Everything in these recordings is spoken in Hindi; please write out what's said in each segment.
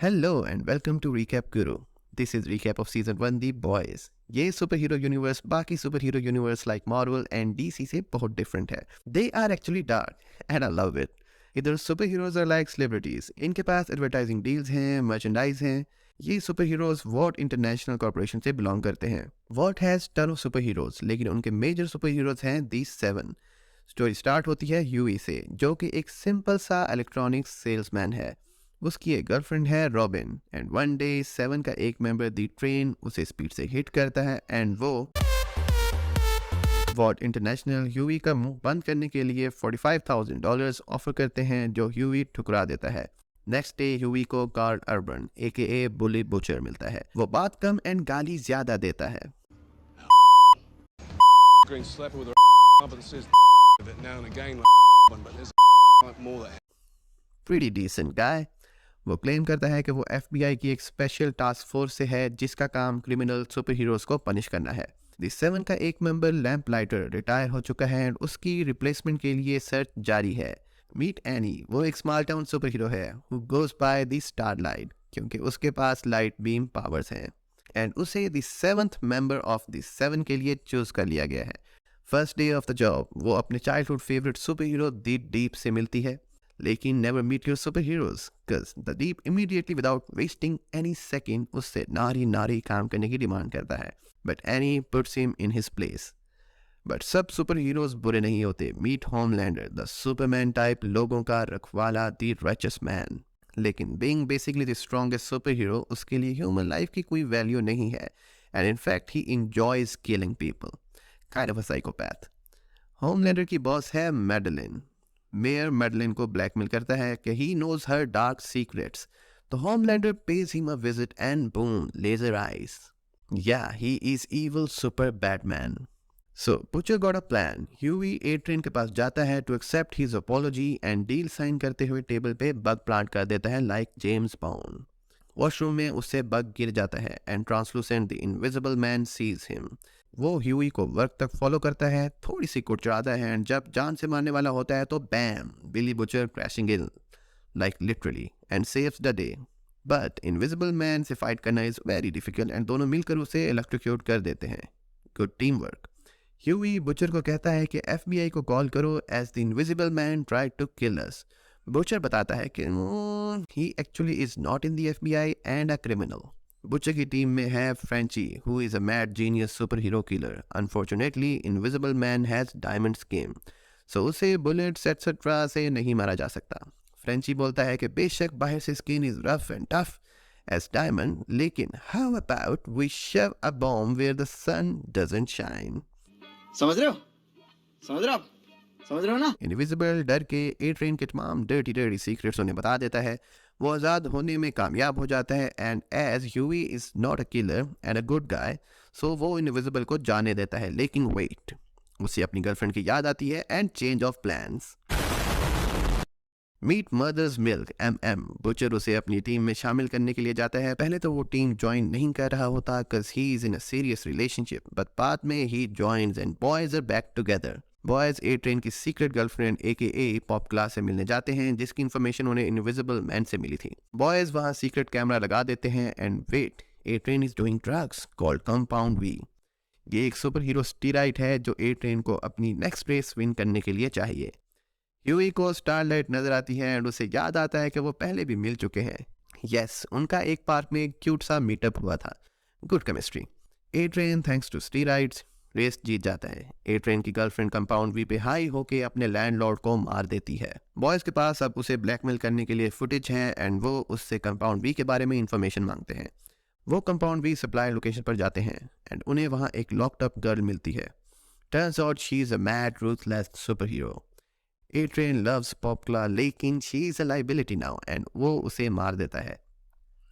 Hello and welcome to recap Guru. This is recap of season 1 the boys. ये सुपर हीरो यूनिवर्स बाकी super hero universe like Marvel and DC से बहुत डिफरेंट है। They are actually dark and I love it. इधर super heroes are like celebrities, इनके पास एडवर्टाइजिंग डील्स हैं, मर्चेंडाइज हैं। ये super heroes Vought international corporation से बिलोंग करते हैं। Vought has ton of super heroes, लेकिन उनके मेजर सुपर हीरोज हैं दी 7। स्टोरी स्टार्ट होती है ह्यूई से, जो कि एक सिंपल सा इलेक्ट्रॉनिक्स सेल्समैन है। उसकी एक गर्लफ्रेंड है रॉबिन एंड वन डे 7 का एक मेंबर दी ट्रेन उसे स्पीड से हिट करता है एंड वो वॉट इंटरनेशनल ह्यूई का मुंह बंद करने के लिए $45,000 ऑफर करते हैं, जो ह्यूई ठुकरा देता है। नेक्स्ट डे ह्यूई को कार्ल अर्बन AKA बुली बुचर मिलता है। वो बात कम एंड गाली ज्यादा देता है। Pretty decent guy। वो क्लेम करता है कि वो FBI की एक स्पेशल टास्क फोर्स से है जिसका काम क्रिमिनल सुपर हीरोज को पनिश करना है। दी 7 का एक मेंबर लैम्प लाइटर रिटायर हो चुका है और उसकी रिप्लेसमेंट के लिए सर्च जारी है। मीट एनी, वो एक स्मॉल टाउन सुपर हीरो है who goes by the starlight, क्योंकि उसके पास लाइट बीम पावर्स हैं एंड उसे दी 7th मेंबर ऑफ दी 7 के लिए चूज कर लिया गया है। First day of the job वो अपने चाइल्डहुड फेवरेट सुपर हीरो दी डीप से मिलती है, लेकिन never meet your superheroes cause the Deep immediately without wasting any second उससे नारी काम करने की डिमांड करता है। But Annie puts him in his place। But सब सुपर हीरोज बुरे नहीं होते। Meet Homelander, the Superman type लोगों का रखवाला, the righteous man। लेकिन being basically the strongest superhero, उसके लिए human life की कोई वैल्यू नहीं है and in fact he enjoys killing people। Kind of a psychopath। Homelander की बॉस है मेडलिन। मेयर मेडलिन को ब्लैकमेल करता है कि he knows her dark secrets, तो Homelander pays him a visit and boom, laser eyes. या he is evil super Batman. So Butcher got a plan. Hughie A Train के पास जाता है to accept his apology and deal sign करते हुए टेबल पे बग प्लांट कर देता है लाइक जेम्स बॉन्ड। वॉशरूम में उससे बग गिर जाता है and translucent the invisible man sees him. वो ह्यूई को वर्क तक फॉलो करता है, थोड़ी सी कुचराता है एंड जब जान से मारने वाला होता है तो bam, Billy Butcher crashing in like literally and saves the day. But invisible man से फाइट करना इज वेरी डिफिकल्ट एंड दोनों मिलकर उसे इलेक्ट्रोक्यूट कर देते हैं। Good team work. Hughie Butcher को कहता है कि FBI को कॉल करो as the invisible man tried to kill us. Butcher बताता है कि he actually is not in the FBI and a criminal. Butcher की टीम में है Frenchie who is a mad genius super hero killer. Unfortunately invisible man has diamond skin, so उसे बुलेट्स एक्सेट्रा से नहीं मारा जा सकता। फ्रेंची बोलता है कि बेशक बाहर से skin is rough and tough as diamond, लेकिन how about we shove a bomb where the sun doesn't shine. समझ रहे हो? समझ रहे हो आप? समझ रहे हो ना? इनविजिबल डर के ए ट्रेन के तमाम डर्टी सीक्रेट्स उन्हें बता देता है। वो आज़ाद होने में कामयाब हो जाता है and as Hughie is not a killer and a good guy, so वो इनविजिबल को जाने देता है। लेकिन वेट, उसे अपनी गर्लफ्रेंड की याद आती है and change of plans. Meet mothers milk MM। Butcher उसे अपनी टीम में शामिल करने के लिए जाता है। पहले तो वो टीम ज्वाइन नहीं कर रहा होता cause he is in a serious relationship, but बाद में he joins and boys are back together। Boys A train की secret girlfriend AKA Popclaw से मिलने जाते हैं, जिसकी इन्फॉर्मेशन उन्हें इनविजिबल मैन से मिली थी। बॉयज वहां सीक्रेट कैमरा लगा देते हैं and wait, a train is doing drugs called compound V। ये एक सुपर हीरो स्टीराइड है जो ए ट्रेन को अपनी नेक्स्ट रेस विन करने के लिए चाहिए। ह्यूई को स्टारलाइट नजर आती है एंड उसे याद आता है कि वो पहले भी मिल चुके हैं। यस, उनका एक पार्क में क्यूट सा मीटअप हुआ था। Good chemistry. A train thanks to steroids race जीत जाता है। ए ट्रेन की गर्लफ्रेंड कंपाउंड V पे हाई होके अपने लैंडलॉर्ड को मार देती है। बॉयज के पास अब उसे ब्लैकमेल करने के लिए फुटेज है एंड वो उससे कंपाउंड V के बारे में इंफॉर्मेशन मांगते हैं। वो कंपाउंड V सप्लाई लोकेशन पर जाते हैं एंड उन्हें वहां एक लॉक्ड अप गर्ल मिलती है। Turns out she is a mad ruthless super hero. A train loves Popclaw, लेकिन she is a liability now and वो उसे मार देता है।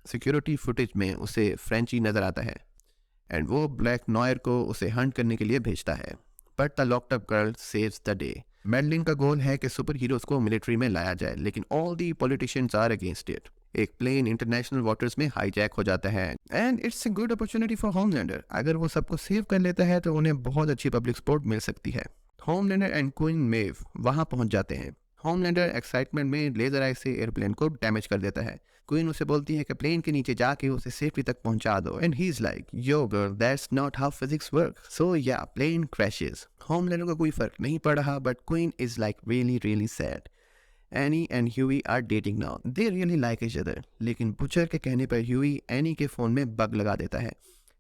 सिक्योरिटी फुटेज में उसे फ्रेंची नजर आता है एंड वो ब्लैक नॉयर को उसे हंट करने के लिए भेजता है। But the locked up girl saves the day. Madelyn का गोल है कि सुपर हीरोज को मिलिट्री में लाया जाए, लेकिन all the politicians are against it. एक प्लेन इंटरनेशनल वाटर्स में हाईजैक हो जाता है and it's a good opportunity for Homelander. अगर वो सबको सेव कर लेता है तो उन्हें बहुत अच्छी पब्लिक सपोर्ट मिल सकती है। होमलैंडर एंड क्वीन मेव वहां पहुंच जाते हैं। होमलैंडर एक्साइटमेंट में लेजर आई से एयरप्लेन को डैमेज कर देता है। क्वीन उसे बोलती है कि प्लेन के नीचे जाके उसे सेफ्टी तक पहुंचा दो and he is like yo girl that's not how physics work. So yeah plane crashes. Homelander को कोई फर्क नहीं पड़ रहा but Queen is like really really sad. Annie and Hughie are dating now, they really like each other. लेकिन बुचर के कहने पर ह्यूई एनी के फ़ोन में बग लगा देता है।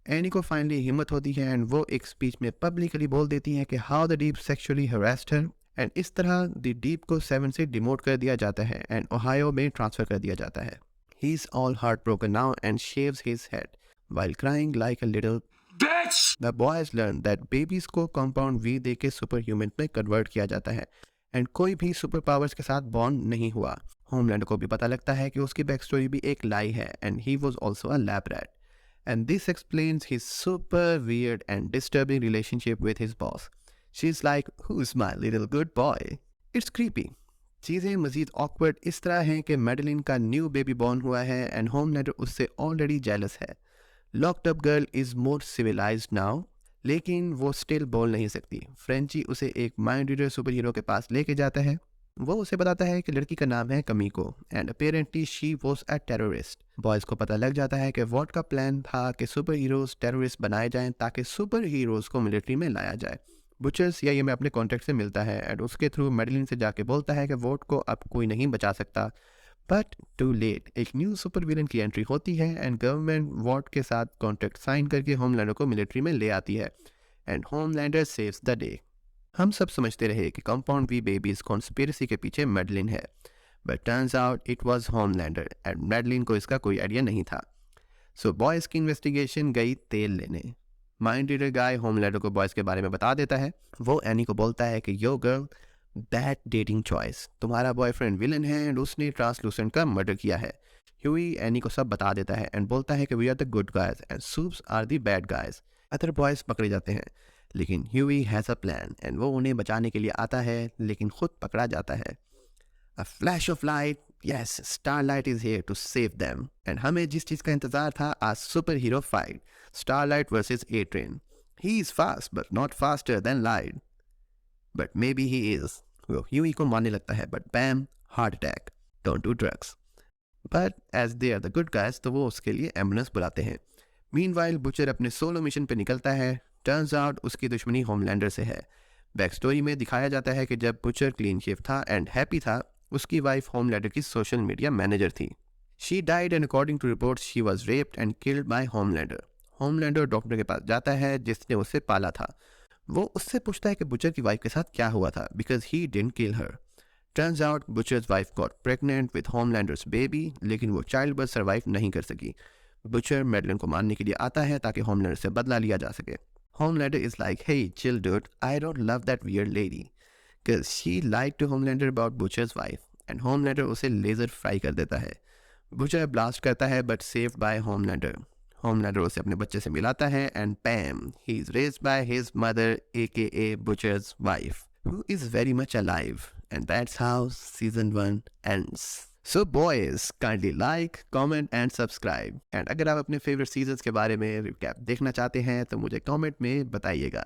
एनी को फाइनली हिम्मत होती है एंड वो एक स्पीच में पब्लिकली बोल देती है कि how the deep sexually harassed her and इस तरह द डीप को 7 से डिमोट कर दिया जाता है एंड ओहायो में ट्रांसफ़र कर दिया जाता है। He is all heart broken now and shaves his head while crying like a little bitch. The boys learn that babies को compound V दे के सुपर ह्यूमन में कन्वर्ट किया जाता है एंड कोई भी सुपर पावर्स के साथ बॉन्ड नहीं हुआ। होमलैंड को भी पता लगता है कि उसकी बैक स्टोरी भी एक लाई है and he was also a lab rat and this explains his super weird and disturbing relationship with his boss. She is like who is my little good boy. It's creepy. चीज़ें मजीद ऑकवर्ड इस तरह हैं कि मेडलिन का न्यू बेबी बॉर्न हुआ है एंड होमलैंडर उससे ऑलरेडी जेलस है। Locked up girl is more civilised now, लेकिन वो स्टिल बोल नहीं सकती। फ्रेंची उसे एक माइंड रीडर सुपर हीरो के पास लेके जाता है। वो उसे बताता है कि लड़की का नाम है कमीको and apparently she was a terrorist. Boys को पता लग जाता है कि वॉट का प्लान था कि सुपर हीरोज टेररिस्ट बनाए जाएं ताकि सुपर हीरोज को मिलिट्री में लाया जाए। बुचर्स या ये में अपने कॉन्टेक्ट से मिलता है एंड उसके थ्रू मेडलिन से जाके बोलता है कि वोट को अब कोई नहीं बचा सकता। बट टू लेट, एक न्यू सुपर विलन की एंट्री होती है एंड गवर्नमेंट वॉट के साथ कॉन्ट्रैक्ट साइन करके होमलैंडर को मिलिट्री में ले आती है and Homelander saves the day. हम सब समझते रहे कि कंपाउंड वी बेबीज कॉन्स्पिरेसी के पीछे मेडलिन है but turns out it was Homelander and Madelyn को इसका कोई आइडिया नहीं था। सो बॉयज़ की इन्वेस्टिगेशन गई तेल लेने। माइंड रीडर गाय होमलैंडर को बॉयज़ के बारे में बता देता है। वो एनी को बोलता है कि यो गर्ल बैड डेटिंग चॉइस, तुम्हारा बॉयफ्रेंड विलन है एंड उसने ट्रांसलूसेंट का मर्डर किया है। ह्यूई एनी को सब बता देता है एंड बोलता है कि we are the good guys and Supes are the bad guys. Other boys पकड़े जाते हैं लेकिन Hughie has a plan and वो उन्हें बचाने के लिए आता है लेकिन खुद पकड़ा जाता है। A flash of light, yes Starlight is here to save them and हमें जिस चीज़ का इंतजार था, आज super hero fight Starlight versus A train. He is fast but not faster than light, but maybe he is. वो ह्यूई को मारने लगता है but bam heart attack, don't do drugs. But as they are the good guys तो वो उसके लिए एम्बुलेंस बुलाते हैं। मीनवाइल बुचर अपने सोलो मिशन पे निकलता है। टर्न्स आउट उसकी दुश्मनी होमलैंडर से है। बैक स्टोरी में दिखाया जाता है कि जब बुचर क्लीन शेव था एंड हैप्पी था, उसकी वाइफ होमलैंडर की सोशल मीडिया मैनेजर थी। She died and according to reports she was raped and killed by Homelander. Homelander doctor के पास जाता है जिसने उसे पाला था। वो उससे पूछता है कि बुचर की वाइफ के साथ क्या हुआ था because he didn't kill her. Turns out Butcher's wife got pregnant with Homelander's baby, लेकिन वो चाइल्ड बर्थ सर्वाइव नहीं कर सकी। बुचर मेडलिन को मारने के लिए आता है ताकि होमलैंडर से बदला लिया जा सके। Homelander is like hey chill dude, I don't love that weird lady because she lied to Homelander about Butcher's wife and Homelander उसे लेजर फ्राई कर देता है। बुचर ब्लास्ट करता है but saved by Homelander. Homelander उसे अपने बच्चे से मिलाता है and Pam he is raised by his mother AKA Butcher's wife who is very much alive, and that's how season 1 ends. So boys, kindly like, comment and subscribe. And अगर आप अपने favorite seasons के बारे में recap देखना चाहते हैं तो मुझे comment में बताइएगा।